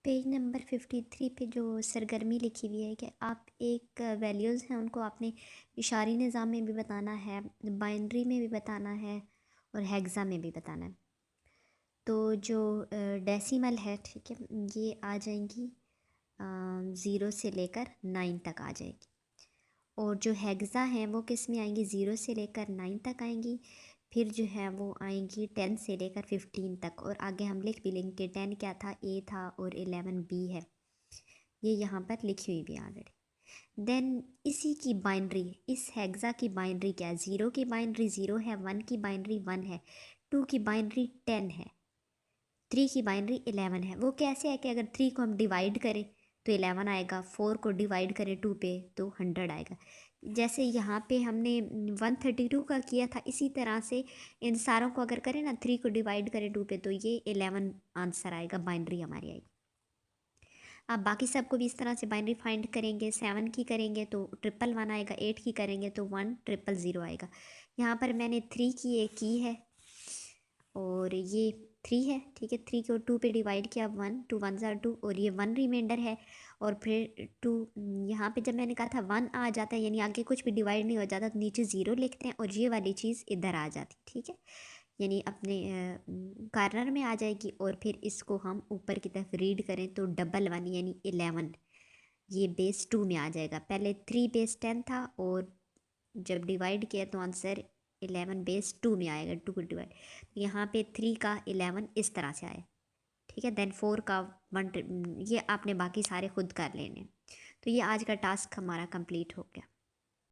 Page number 53 पे जो सरगर्मी लिखी हुई है कि आप एक वैल्यूज़ हैं उनको आपने इशारी निज़ाम में भी बताना है, बाइनरी में भी बताना है और हेक्सा में भी बताना है। तो जो डेसिमल है, ठीक है, ये आ जाएंगी 0 से लेकर 9 तक आ जाएगी। और जो हेक्सा हैं वो किस में आएंगी, 0 से लेकर 9 तक आएंगी। फिर जो है वो आएंगी 10 से लेकर 15 तक। और आगे हम लिख भी लेंगे 10 क्या था, ए था, और 11 बी है। ये यहाँ पर लिखी हुई भी ऑलरेडी। देन इसी की बाइनरी, इस हेक्सा की बाइनरी क्या है, 0 की बाइनरी 0 है, 1 की बाइनरी 1 है, 2 की बाइनरी 10 है, 3 की बाइनरी 11 है। वो कैसे है कि अगर 3 को हम डिवाइड करें तो 11 आएगा, 4 को डिवाइड करें 2 पे तो 100 आएगा। जैसे यहाँ पे हमने 132 का किया था, इसी तरह से इन सारों को अगर करें ना, 3 को डिवाइड करें 2 पे तो ये 11 आंसर आएगा, बाइनरी हमारी आएगी। आप बाकी सबको भी इस तरह से बाइनरी फाइंड करेंगे। 7 की करेंगे तो 111 आएगा, 8 की करेंगे तो 1000 आएगा। यहाँ पर मैंने 3 की एक की है और ये 3 है, ठीक है। 3 को 2 पे डिवाइड किया, 1 2 1 ज़ा 2, और ये 1 रिमाइंडर है। और फिर 2, यहाँ पे जब मैंने कहा था 1 आ जाता है यानी आगे कुछ भी डिवाइड नहीं हो जाता, तो नीचे 0 लिखते हैं और ये वाली चीज़ इधर आ जाती, ठीक है, यानी अपने कार्नर में आ जाएगी। और फिर इसको हम ऊपर की तरफ रीड करें तो 11 यानी 11 ये बेस 2 में आ जाएगा। पहले 3 बेस 10 था और जब डिवाइड किया तो आंसर 11 बेस 2 में आएगा, 2 को डिवाइड। यहाँ पे 3 का 11 इस तरह से आया, ठीक है। देन 4 का 1, ये आपने बाकी सारे खुद कर लेने। तो ये आज का टास्क हमारा कंप्लीट हो गया।